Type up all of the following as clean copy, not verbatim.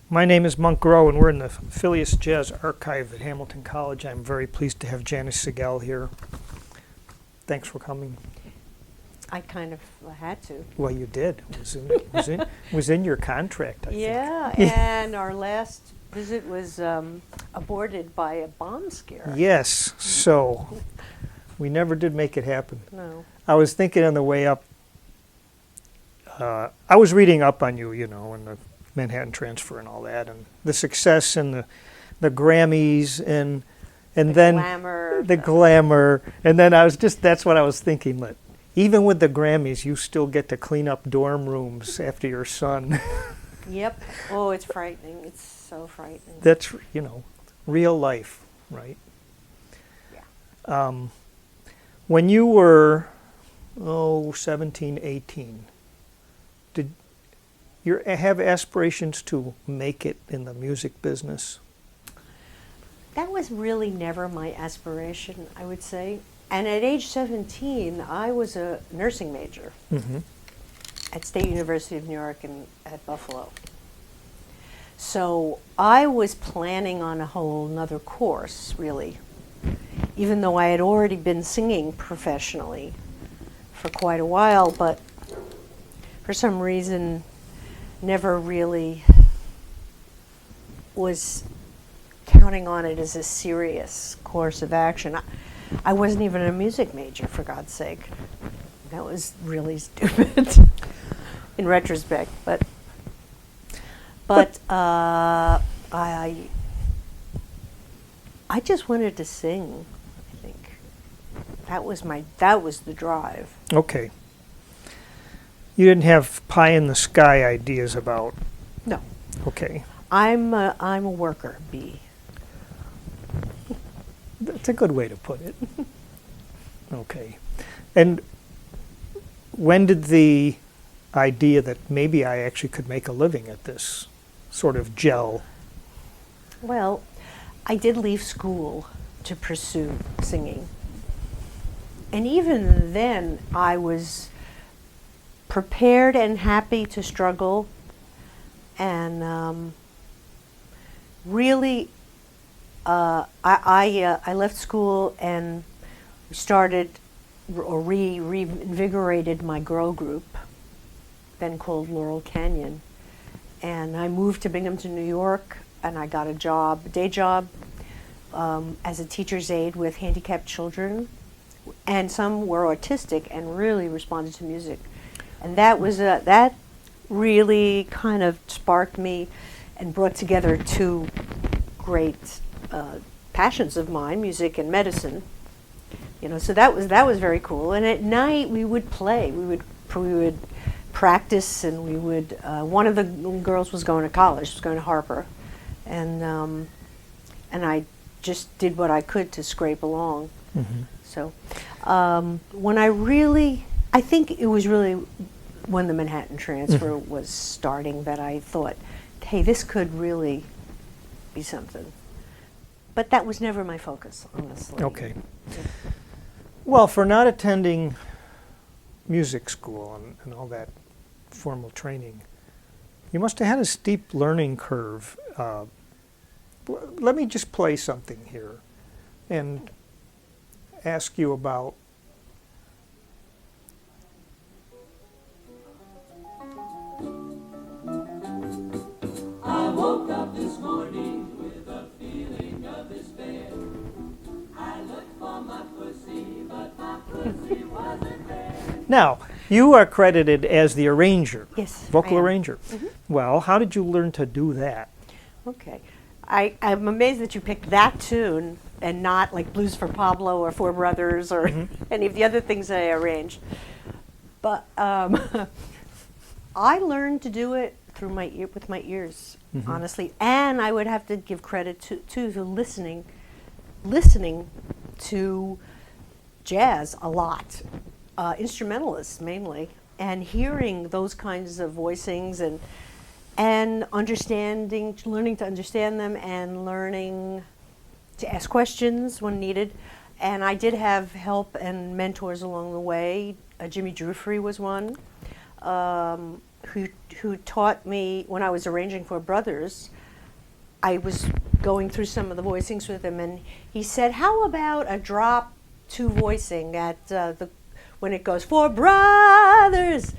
My name is Monk Groh, and we're in the Phileas Jazz Archive at Hamilton College. I'm very pleased to have Janice Sigel here. Thanks for coming. I kind of had to. Well, you did. It was in your contract, I think. Yeah, and our last visit was aborted by a bomb scare. Yes, so we never did make it happen. No. I was thinking on the way up, I was reading up on you, and the Manhattan Transfer and all that, and the success and the Grammys and then Glamour. the glamour, and then that's what I was thinking. That even with the Grammys, you still get to clean up dorm rooms after your son. Yep. Oh, it's frightening. It's so frightening. That's real life, right? Yeah. When you were 17, 18, did you have aspirations to make it in the music business? That was really never my aspiration, I would say. And at age 17, I was a nursing major at State University of New York at Buffalo. So I was planning on a whole nother course, really, even though I had already been singing professionally for quite a while, but for some reason never really was counting on it as a serious course of action. I wasn't even a music major, for God's sake. That was really stupid in retrospect. But I just wanted to sing, I think. That was the drive. Okay. You didn't have pie in the sky ideas about. No. Okay. I'm a worker bee. That's a good way to put it. Okay. And when did the idea that maybe I actually could make a living at this sort of gel? Well, I did leave school to pursue singing. And even then, I was prepared and happy to struggle, and really, I left school and started or reinvigorated my girl group, then called Laurel Canyon, and I moved to Binghamton, New York, and I got a day job as a teacher's aide with handicapped children, and some were autistic and really responded to music. And that really kind of sparked me and brought together two great passions of mine, music and medicine. So that was very cool. And at night we would play. We would practice, and we would. One of the girls was going to college. She was going to Harper, and I just did what I could to scrape along. Mm-hmm. So when I think it was really when the Manhattan Transfer was starting that I thought, hey, this could really be something. But that was never my focus, honestly. Okay. Well, for not attending music school and all that formal training, you must have had a steep learning curve. Let me just play something here and ask you about I woke up this morning with a feeling of despair. I looked for my pussy, but my pussy wasn't there. Now, you are credited as the arranger. Yes, Vocal I am. arranger. Mhm. Well, how did you learn to do that? Okay. I'm amazed that you picked that tune and not like Blues for Pablo or Four Brothers or any of the other things that I arranged. But I learned to do it through with my ears, honestly. And I would have to give credit to listening to jazz a lot, instrumentalists mainly, and hearing those kinds of voicings and learning to understand them, and learning to ask questions when needed. And I did have help and mentors along the way. Jimmy Drufry was one. who taught me when I was arranging for Brothers. I was going through some of the voicings with him, and he said, "How about a drop two voicing at when it goes for brothers?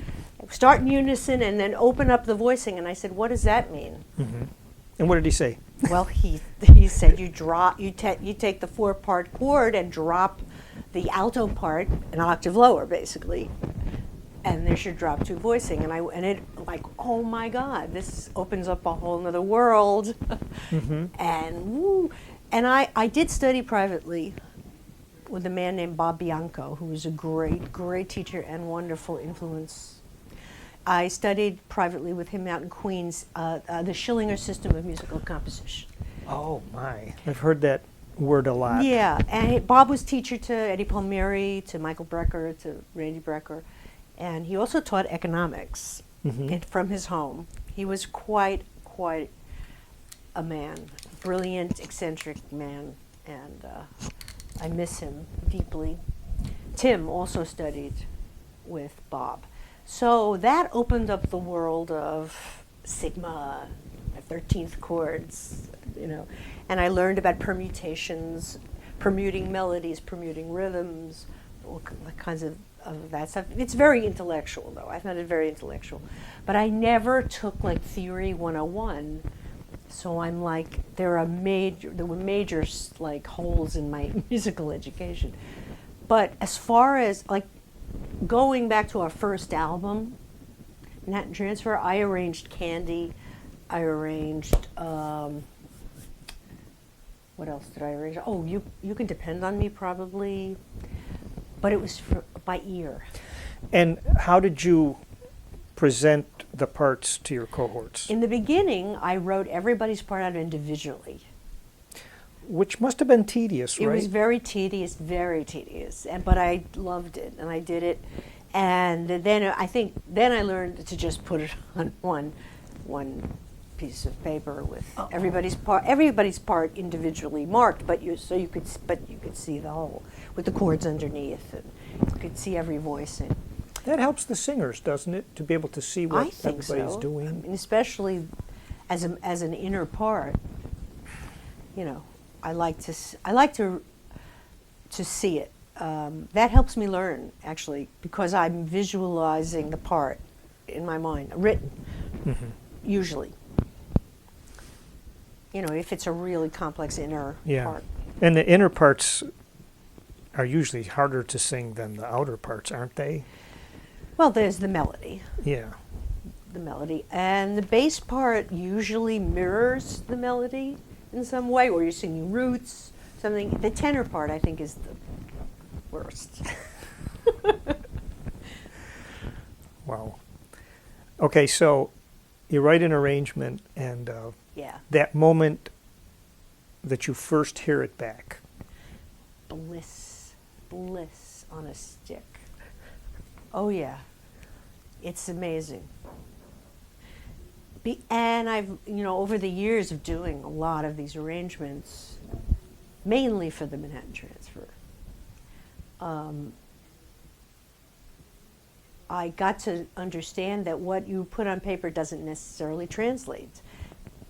Start in unison and then open up the voicing." And I said, "What does that mean?" And what did he say? Well, he said you take the 4-part chord and drop the alto part an octave lower, basically, and there's your drop two voicing. And it like, oh my God, this opens up a whole nother world. And woo. And I did study privately with a man named Bob Bianco, who was a great teacher and wonderful influence. I studied privately with him out in Queens, the Schillinger system of musical composition. Oh my, I've heard that word a lot. Yeah, and Bob was teacher to Eddie Palmieri, to Michael Brecker, to Randy Brecker, and he also taught economics from his home. He was quite a man, brilliant, eccentric man, and I miss him deeply. Tim also studied with Bob. So that opened up the world of sigma, 13th chords, and I learned about permutations, permuting melodies, permuting rhythms, all kinds of that stuff. It's very intellectual, though. I found it very intellectual. But I never took like Theory 101. So I'm like, there were major like holes in my musical education. But as far as like going back to our first album, Manhattan Transfer, I arranged Candy. I arranged, what else did I arrange? Oh, you Can Depend on Me, probably. But it was by ear. And how did you present the parts to your cohorts? In the beginning, I wrote everybody's part out individually. Which must have been tedious, right? It was very tedious, but I loved it, and I did it. And then I learned to just put it on one piece of paper with everybody's part individually marked, but you could see the whole with the chords underneath, and you could see every voicing. That helps the singers, doesn't it, to be able to see what I think everybody's so. doing? I mean, especially as an inner part. I like to see it. That helps me learn, actually, because I'm visualizing the part in my mind, written, usually. If it's a really complex inner part. And the inner parts are usually harder to sing than the outer parts, aren't they? Well, there's the melody. Yeah. The melody. And the bass part usually mirrors the melody in some way, or you're singing roots, something. The tenor part, I think, is the worst. Wow. Okay, so you write an arrangement, and that moment that you first hear it back. Bliss on a stick. Oh yeah, it's amazing. And I've, over the years of doing a lot of these arrangements, mainly for the Manhattan Transfer, I got to understand that what you put on paper doesn't necessarily translate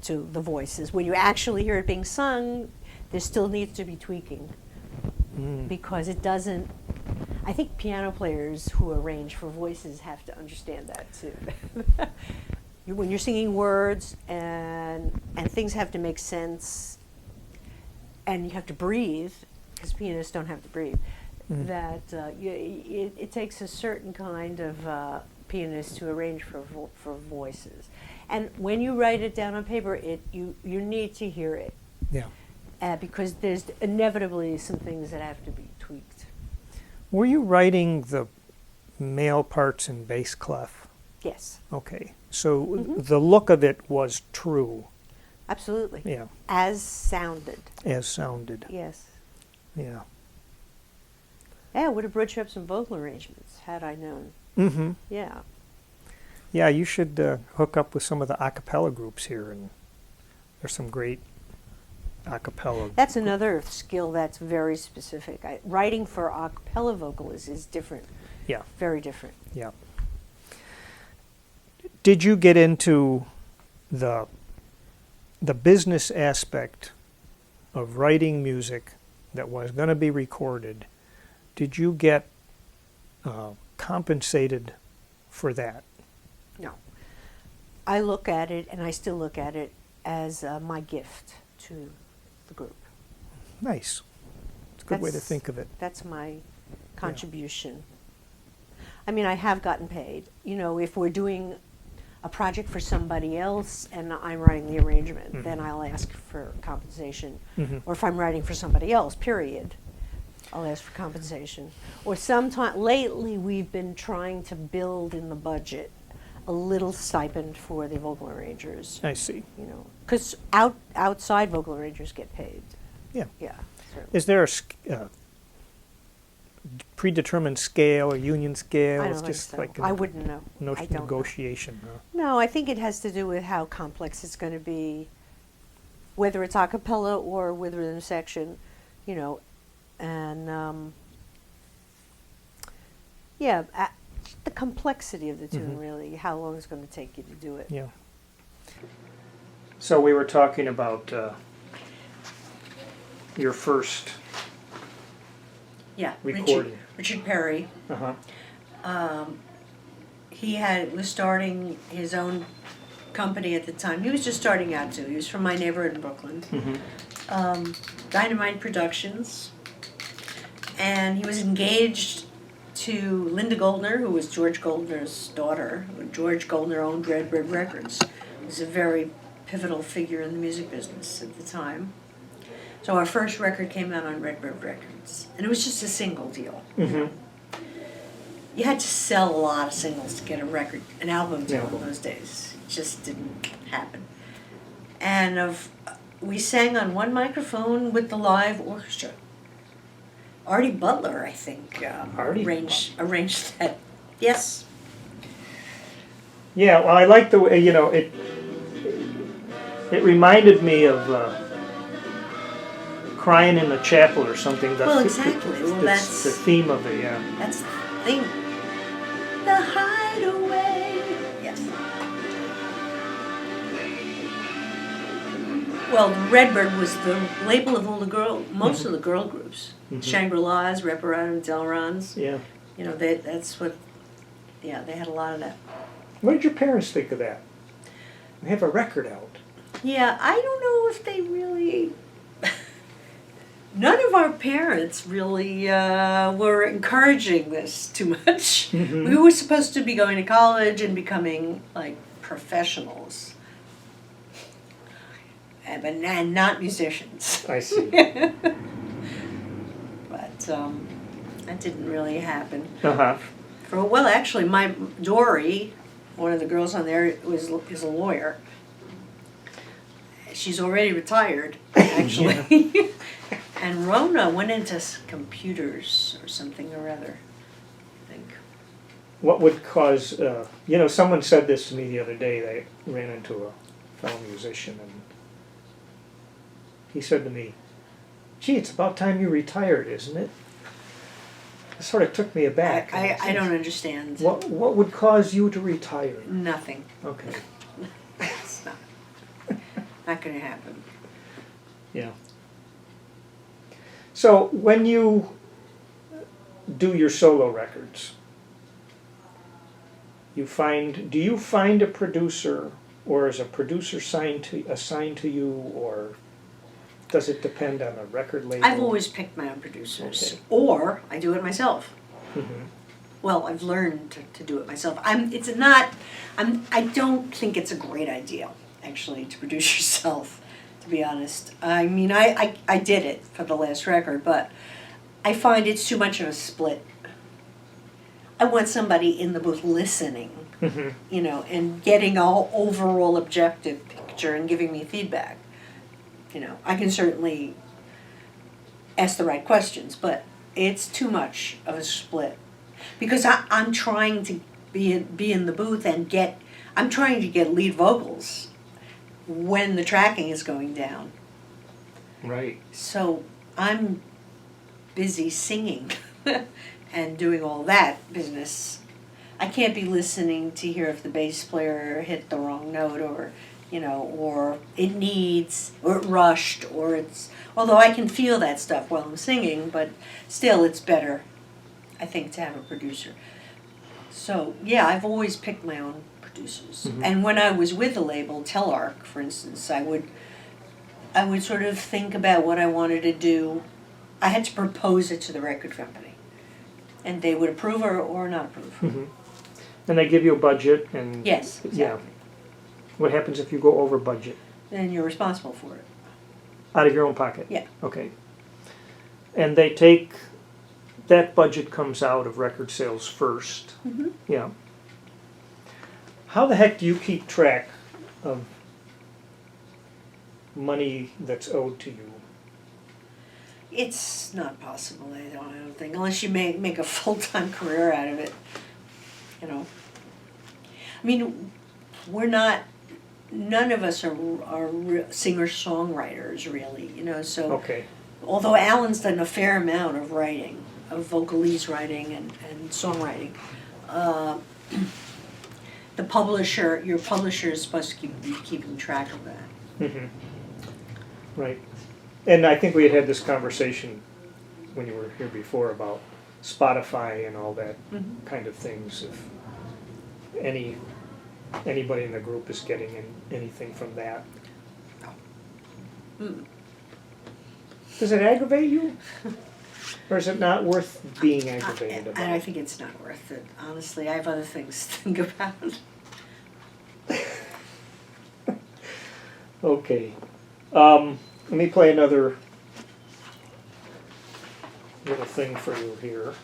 to the voices. When you actually hear it being sung, there still needs to be tweaking, because it doesn't. I think piano players who arrange for voices have to understand that too. When you're singing words and things have to make sense, and you have to breathe, because pianists don't have to breathe, that it takes a certain kind of pianist to arrange for voices. And when you write it down on paper, you need to hear it. Yeah. Because there's inevitably some things that have to be tweaked. Were you writing the male parts in bass clef? Yes. Okay. So the look of it was true. Absolutely. Yeah. As sounded. As sounded. Yes. Yeah. Yeah, I would have brought you up some vocal arrangements had I known. Mm-hmm. Yeah. Yeah, you should hook up with some of the a cappella groups here, and there's some great a cappella. That's another skill that's very specific. Writing for a cappella vocalists is different. Yeah. Very different. Yeah. did you get into the business aspect of writing music that was going to be recorded? Did you get compensated for that? No. I look at it, and I still look at it, as my gift to the group. Nice. It's a good way to That's- think of it. That's my contribution. I mean, I have gotten paid. You know, if we're doing a project for somebody else and I'm writing the arrangement, then I'll ask for compensation. Or if I'm writing for somebody else, period, I'll ask for compensation. Or sometime lately, we've been trying to build in the budget a little stipend for the vocal arrangers. I see. You know, because outside vocal arrangers get paid. Yeah. Yeah. Certainly. Is there a predetermined scale, a union scale? I It's don't think just so. like I wouldn't know. I don't know. negotiation. Huh? No, I think it has to do with how complex it's going to be, whether it's a cappella or with rhythm section, you know, and the complexity of the tune, really, how long it's going to take you to do it. Yeah. So we were talking about your first. Yeah, Recording. Richard Perry. Uh-huh. He was starting his own company at the time. He was just starting out too. He was from my neighborhood in Brooklyn. Dynamite Productions. And he was engaged to Linda Goldner, who was George Goldner's daughter. George Goldner owned Red Bird Records. He was a very pivotal figure in the music business at the time. So our first record came out on Red Bird Records. And it was just a single deal. You had to sell a lot of singles to get an album deal in those days. It just didn't happen. And we sang on one microphone with the live orchestra. Artie Butler, I think, arranged that. Yes. Yeah, well, I like the way, it reminded me of Crying in the Chapel or something. Well, exactly. Well, that's the theme of it, yeah. That's the thing. The Hideaway. Yes. Well, Redbird was the label of all most of the girl groups. Shangri-La's, Reparatum, Delrons. Yeah. You know, that's what, they had a lot of that. What did your parents think of that? We have a record out. Yeah, I don't know if they really... None of our parents really were encouraging this too much. We were supposed to be going to college and becoming, like, professionals. And not musicians. I see. But that didn't really happen. Uh-huh. Well, actually, my Dory, one of the girls on there, is a lawyer. She's already retired, actually. And Rona went into computers or something or other, I think. What would cause, someone said this to me the other day. They ran into a fellow musician, and he said to me, "Gee, it's about time you retired, isn't it?" It sort of took me aback. I don't understand. What would cause you to retire? Nothing. Okay. It's not going to happen. Yeah. So when you do your solo records, do you find a producer, or is a producer assigned to you, or does it depend on a record label? I've always picked my own producers, Okay. or I do it myself. Well, I've learned to do it myself. I don't think it's a great idea, actually, to produce yourself, to be honest. I mean, I did it for the last record, but I find it's too much of a split. I want somebody in the booth listening, and getting all overall objective picture and giving me feedback. I can certainly ask the right questions, but it's too much of a split. Because I'm trying to be in the booth and I'm trying to get lead vocals when the tracking is going down. Right. So I'm busy singing and doing all that business. I can't be listening to hear if the bass player hit the wrong note or, or it needs, or it rushed, or it's, although I can feel that stuff while I'm singing, but still it's better, I think, to have a producer. So, yeah, I've always picked my own producers. Mhm. And when I was with the label, Telarc, for instance, I would sort of think about what I wanted to do. I had to propose it to the record company. And they would approve or not approve. Mhm. And they give you a budget and... Yes, Yeah. exactly. What happens if you go over budget? Then you're responsible for it. Out of your own pocket? Yeah. Okay. And they take, that budget comes out of record sales first? Mm-hmm. Yeah. How the heck do you keep track of money that's owed to you? It's not possible, I don't think, unless you make a full-time career out of it, I mean, none of us are singer-songwriters, really, so... Okay. Although Alan's done a fair amount of writing, of vocalese writing and songwriting, your publisher is supposed to be keeping track of that. Mm-hmm. Right. And I think we had this conversation when you were here before about Spotify and all that Mhm. kind of things. If anybody in the group is getting anything from that. Mm. Does it aggravate you? Or is it not worth being aggravated about? And I think it's not worth it, honestly. I have other things to think about. Okay. Let me play another little thing for you here.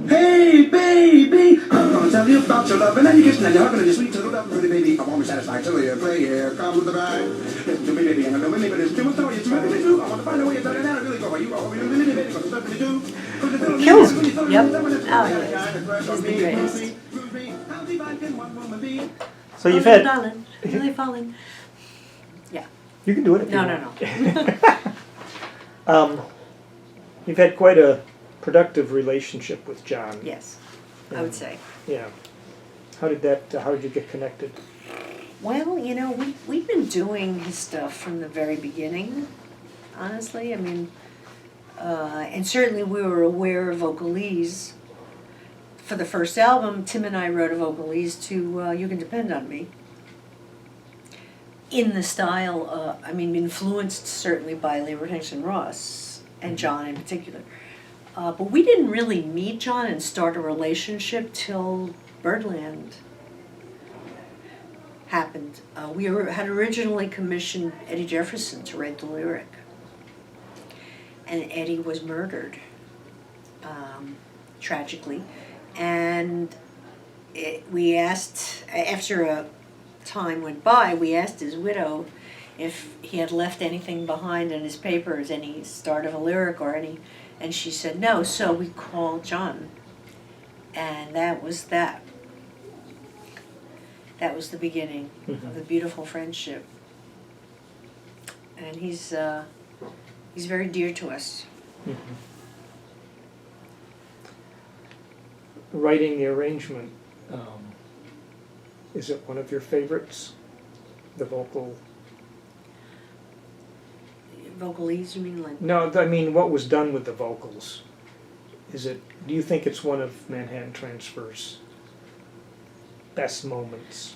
Hey, baby, I'm gonna tell you about your love, and then you kiss, and then you're hugging, and you're sweet to the love, pretty baby. I want me satisfied till you play here. Come with the ride. Listen to me, baby, and I know me, but it's too much story. It's really true. I want to find a way to tell you that I really go. Are you all really, really, baby? Because it's something to do. Kills me. Yep. Oh, yes. He's the greatest. So you've Oh, had... darling, really falling. Yeah. You can do it if you No, want. no, no. You've had quite a productive relationship with John. Yes, I would say. Yeah. How did you get connected? Well, we've been doing his stuff from the very beginning, honestly. I mean, and certainly we were aware of vocalese. For the first album, Tim and I wrote a vocalese to You Can Depend on Me. In the style, influenced certainly by Leroy Hinkson Ross, and John in particular. But we didn't really meet John and start a relationship till Birdland happened. We had originally commissioned Eddie Jefferson to write the lyric. And Eddie was murdered, tragically. And we asked, after a time went by, we asked his widow if he had left anything behind in his papers, any start of a lyric or any, and she said no, so we called John. And that was that. That was the beginning of the beautiful friendship. And he's very dear to us. Mm-hmm. Writing the arrangement, is it one of your favorites? The vocal? Vocalese, you mean like? No, I mean what was done with the vocals. Do you think it's one of Manhattan Transfer's best moments?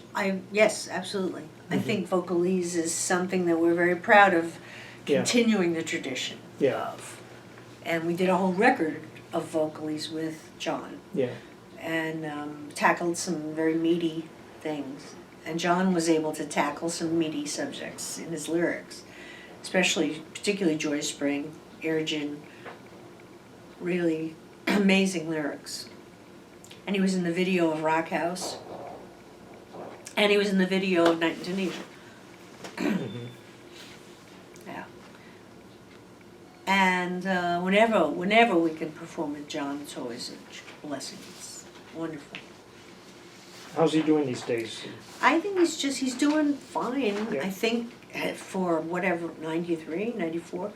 Yes, absolutely. I Mhm. think vocalese is something that we're very proud of Yeah. continuing the tradition Yeah. of. And we did a whole record of vocalese with John Yeah. and tackled some very meaty things. And John was able to tackle some meaty subjects in his lyrics, particularly Joy Spring, Air Gin, really amazing lyrics. And he was in the video of Rock House. And he was in the video of Night in Tunisia. Mhm. Yeah. And whenever we can perform with John, it's always a blessing. It's wonderful. How's he doing these days? I think he's doing fine. Yeah. I think for whatever, 93, 94,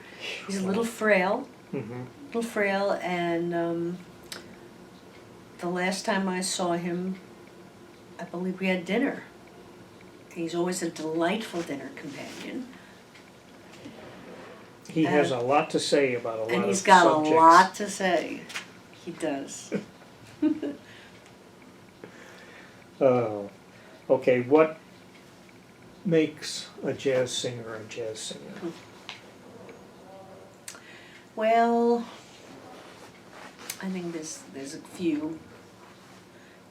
he's a little frail, Mm-hmm. and the last time I saw him, I believe we had dinner. He's always a delightful dinner companion, He has a lot to say about a lot and of he's got subjects. a lot to say. He does. Okay, what makes a jazz singer a jazz singer? Well, I think there's a few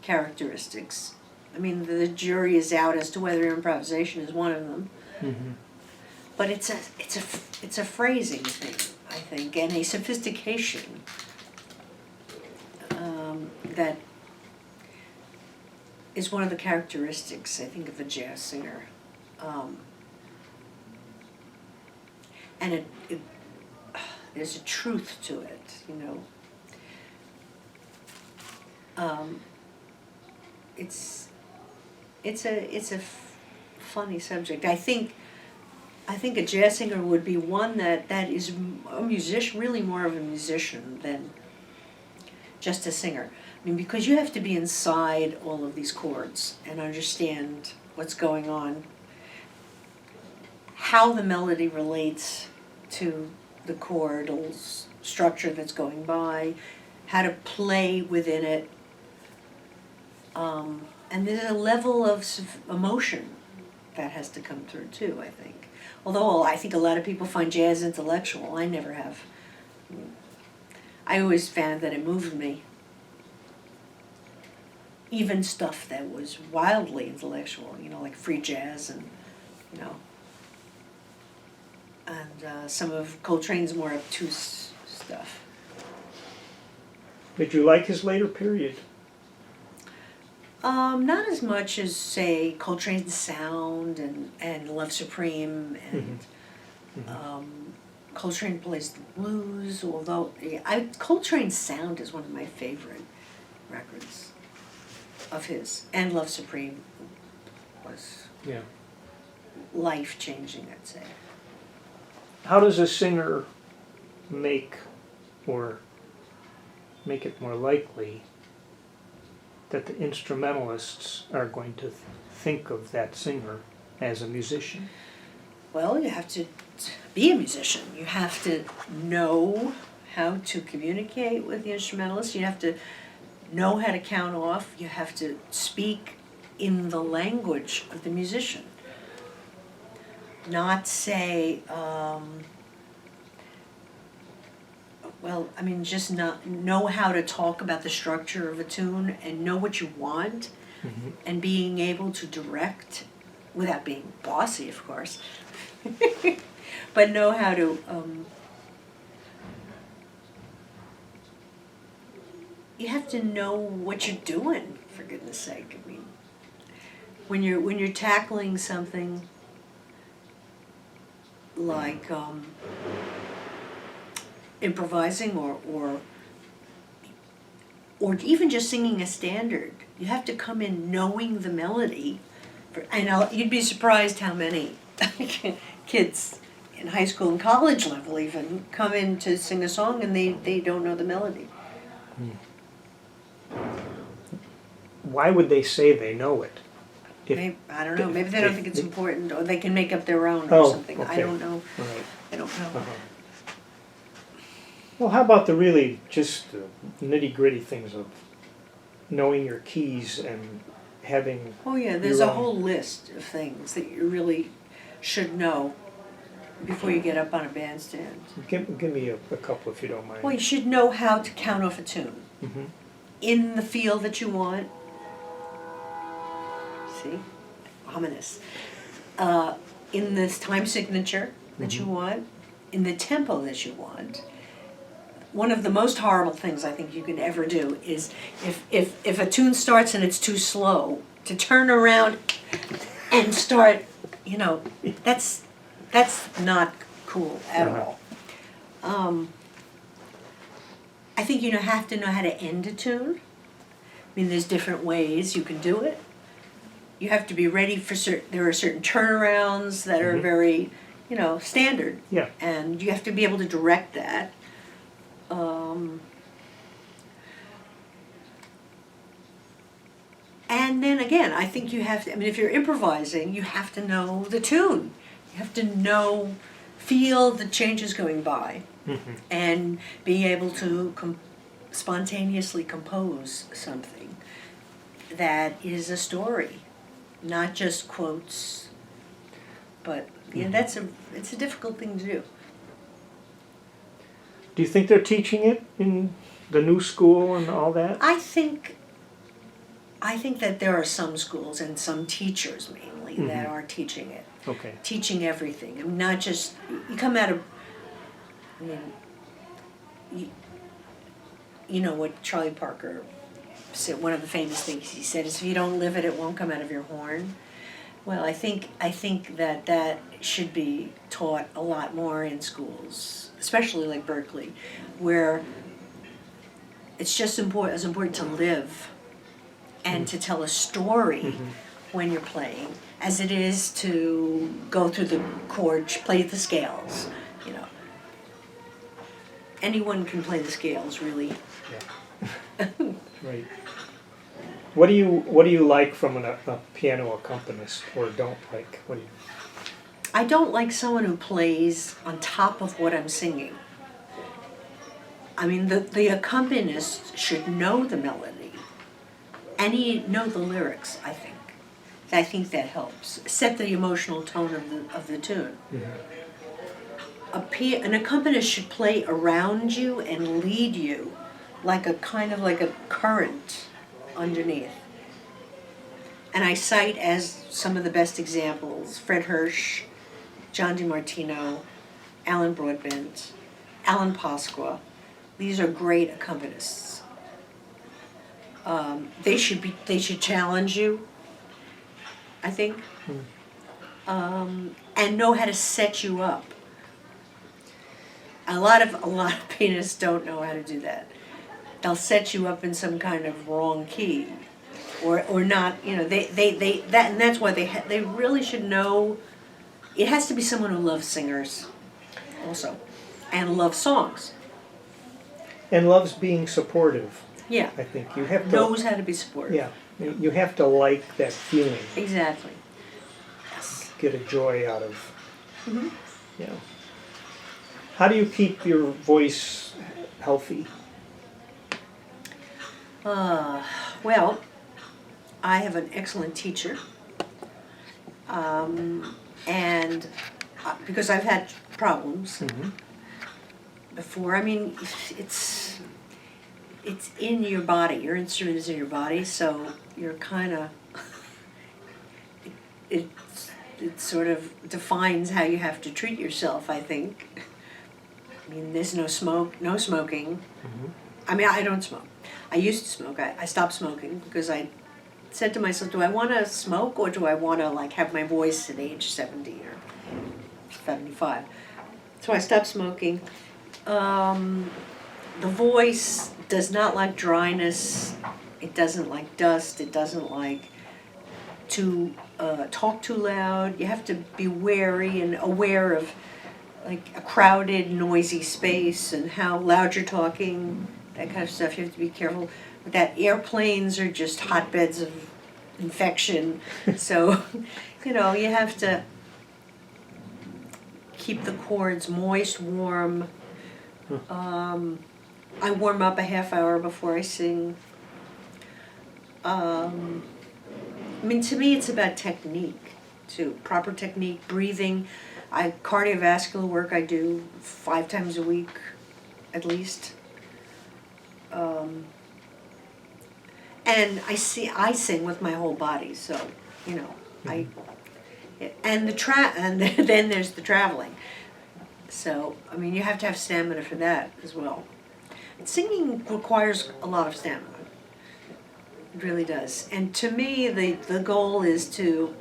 characteristics. I mean, the jury is out as to whether improvisation is one of them, Mm-hmm. but it's a phrasing thing, I think, and a sophistication that is one of the characteristics, I think, of a jazz singer. And there's a truth to it, you know. It's a funny subject. I think a jazz singer would be one that is a musician, really more of a musician than just a singer. I mean, because you have to be inside all of these chords and understand what's going on, how the melody relates to the chordal structure that's going by, how to play within it. And there's a level of emotion that has to come through too, I think. Although I think a lot of people find jazz intellectual, I never have. I always found that it moved me. Even stuff that was wildly intellectual, you know, like free jazz and, you know, and some of Coltrane's more obtuse stuff. Did you like his later period? Not as much as, say, Coltrane's Sound and Love Supreme and Coltrane plays the blues, although Coltrane's Sound is one of my favorite records of his, and Love Supreme was Yeah. life-changing, I'd say. How does a singer make it more likely that the instrumentalists are going to think of that singer as a musician? Well, you have to be a musician. You have to know how to communicate with the instrumentalist. You have to know how to count off. You have to speak in the language of the musician. Not say, just not know how to talk about the structure of a tune and know what you want, and being able to direct without being bossy, of course, but know how to you have to know what you're doing, for goodness sake. I mean, when you're tackling something like improvising or even just singing a standard, you have to come in knowing the melody. You'd be surprised how many kids in high school and college level even come in to sing a song and they don't know the melody. Why would they say they know it? Maybe, I don't know, maybe they don't think it's important, or they can make up their own or something. I okay. don't know. Right. I don't know. Uh-huh. Well, how about the really just nitty-gritty things of knowing your keys and having... Oh yeah, there's your a own- whole list of things that you really should know before you get up on a bandstand. Give me a couple if you don't mind. Well, you should know how to count off a tune Mm-hmm. in the feel that you want. See? Ominous. In this time signature that you want, in the tempo that you want. One of the most horrible things I think you can ever do is if a tune starts and it's too slow, to turn around and start, you know, that's not cool at all. I think you have to know how to end a tune. I mean, there's different ways you can do it. you have to be ready for there are certain turnarounds that are Mhm. very, standard. Yeah. And you have to be able to direct that. And then again, I think you have to, I mean, if you're improvising, you have to know the tune. You have to feel the changes going by Mhm. and be able to spontaneously compose something that is a story, not just quotes. But it's a difficult thing to do. Do you think they're teaching it in the new school and all that? I think that there are some schools and some teachers mainly that Mhm. are teaching it, Okay. teaching everything. I mean, not just you come out of. I mean, you know what Charlie Parker said. One of the famous things he said is, "If you don't live it, it won't come out of your horn." Well, I think that should be taught a lot more in schools, especially like Berkeley, where it's just as important to live and to tell a story when you're playing as it is to go through the chords, play the scales. Anyone can play the scales, really. Yeah. Right. What do you like from a piano accompanist, or don't like? What do you? I don't like someone who plays on top of what I'm singing. I mean, the accompanist should know the melody and know the lyrics, I think. I think that helps. Set the emotional tone of the tune. An accompanist should play around you and lead you like a kind of like a current underneath. And I cite as some of the best examples Fred Hirsch, John DiMartino, Alan Broadbent, Alan Pasqua. These are great accompanists. They should challenge you, I think, and know how to set you up. A lot of pianists don't know how to do that. They'll set you up in some kind of wrong key, or not. And that's why they really should know. It has to be someone who loves singers, also, and loves songs. And loves being supportive. Yeah, I think you have to. knows how to be supportive. Yeah, you have to like that feeling. Exactly. Yes. Get a joy out of. Yeah. How do you keep your voice healthy? Well, I have an excellent teacher, and because I've had problems before. I mean, it's in your body. Your instrument is in your body, so you're kind of it sort of defines how you have to treat yourself, I think. I mean, there's no smoking. I mean, I don't smoke. I used to smoke. I stopped smoking because I said to myself, do I want to smoke or do I want to have my voice at age 70 or 75? So I stopped smoking. The voice does not like dryness. It doesn't like dust. It doesn't like to talk too loud. You have to be wary and aware of a crowded, noisy space and how loud you're talking, that kind of stuff. You have to be careful. But that airplanes are just hotbeds of infection. So, you have to keep the cords moist, warm. I warm up a half hour before I sing. I mean, to me, it's about technique, too. Proper technique, breathing. Cardiovascular work I do 5 times a week, at least. And I sing with my whole body, so, and then there's the traveling. So, I mean, you have to have stamina for that as well. And singing requires a lot of stamina. It really does. And to me, the goal is to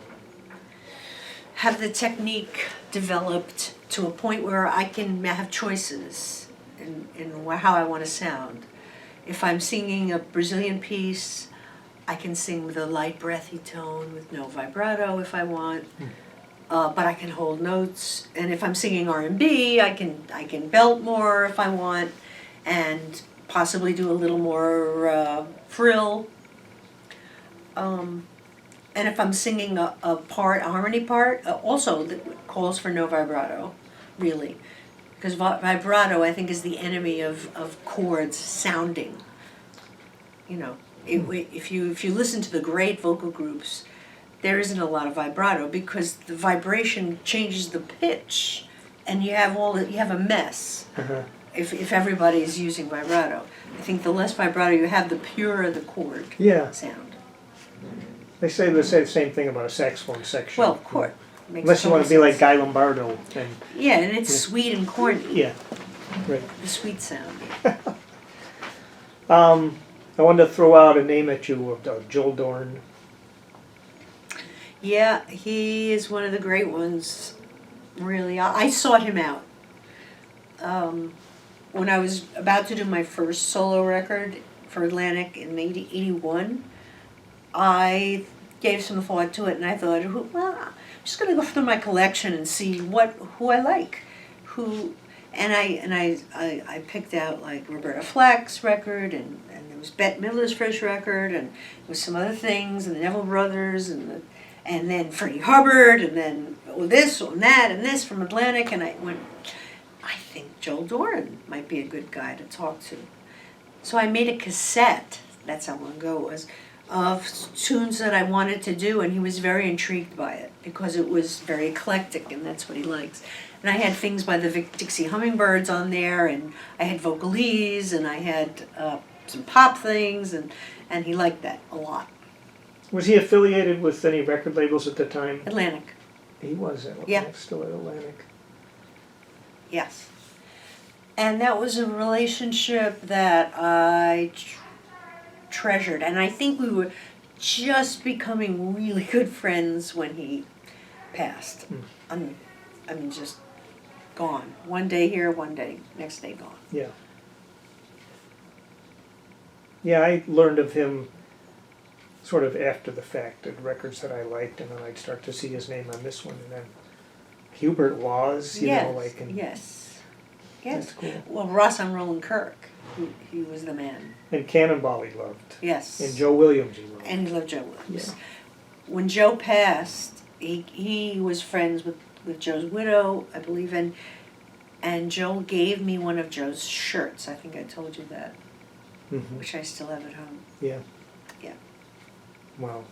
have the technique developed to a point where I can have choices in how I want to sound. If I'm singing a Brazilian piece, I can sing with a light breathy tone with no vibrato if I want. But I can hold notes, and if I'm singing R&B, I can belt more if I want, and possibly do a little more frill. And if I'm singing a harmony part, also that calls for no vibrato, really, because vibrato I think is the enemy of chords sounding. You know, if you listen to the great vocal groups, there isn't a lot of vibrato because the vibration changes the pitch, and you have a mess. If everybody's using vibrato, I think the less vibrato you have, the purer the chord Yeah. sound. They say the same thing about a saxophone section. Well, of course. Makes Unless you total want to be like sense. Guy Lombardo. And, Yeah, and it's sweet and corny. yeah, right. The sweet sound. I wanted to throw out a name at you of Joel Dorn. Yeah, he is one of the great ones. Really, I sought him out. When I was about to do my first solo record for Atlantic in 81, I gave some thought to it, and I thought, well, I'm just going to go through my collection and see who I like, and I picked out like Roberta Flack's record, and there was Bette Midler's first record, and there was some other things, and the Neville Brothers, and then Freddie Hubbard, and then this and that and this from Atlantic, and I went, I think Joel Dorn might be a good guy to talk to. So I made a cassette, that's how long ago it was, of tunes that I wanted to do, and he was very intrigued by it because it was very eclectic, and that's what he likes. And I had things by the Dixie Hummingbirds on there, and I had vocalese, and I had some pop things, and he liked that a lot. Was he affiliated with any record labels at the time? Atlantic, He was at Yeah. still at Atlantic. yes. And that was a relationship that I treasured, and I think we were just becoming really good friends when he passed. I mean, just gone. One day here, one day, next day gone. Yeah. Yeah, I learned of him sort of after the fact, at records that I liked, and then I'd start to see his name on this one, and then Hubert Laws, you know, like, and Yes. that's cool. Well, Ross on Roland Kirk, he was the man. And Cannonball he loved, Yes. and Joe Williams he loved. And he loved Joe Williams. Yeah. When Joe passed, he was friends with Joe's widow, I believe, and Joe gave me one of Joe's shirts. I think I told you that, Mhm. which I still have at home. Yeah. Yeah. Wow.